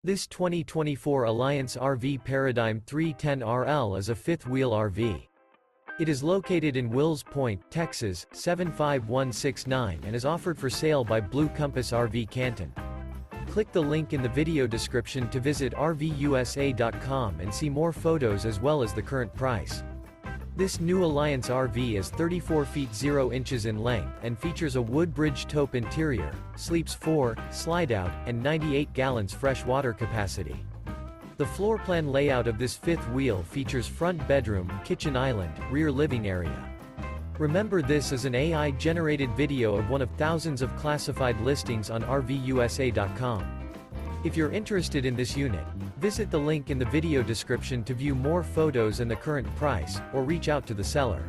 This 2024 Alliance RV Paradigm 310RL is a fifth-wheel RV. It is located in Wills Point, Texas, 75169 and is offered for sale by Blue Compass RV Canton. Click the link in the video description to visit RVUSA.com and see more photos as well as the current price. This new Alliance RV is 34 feet 0 inches in length and features a WOODBRIDGE TAUPE interior, sleeps 4, Slideout, and 98 gallons fresh water capacity. The floor plan layout of this fifth wheel features front bedroom, kitchen island, rear living area. Remember, this is an AI-generated video of one of thousands of classified listings on RVUSA.com. If you're interested in this unit, visit the link in the video description to view more photos and the current price, or reach out to the seller.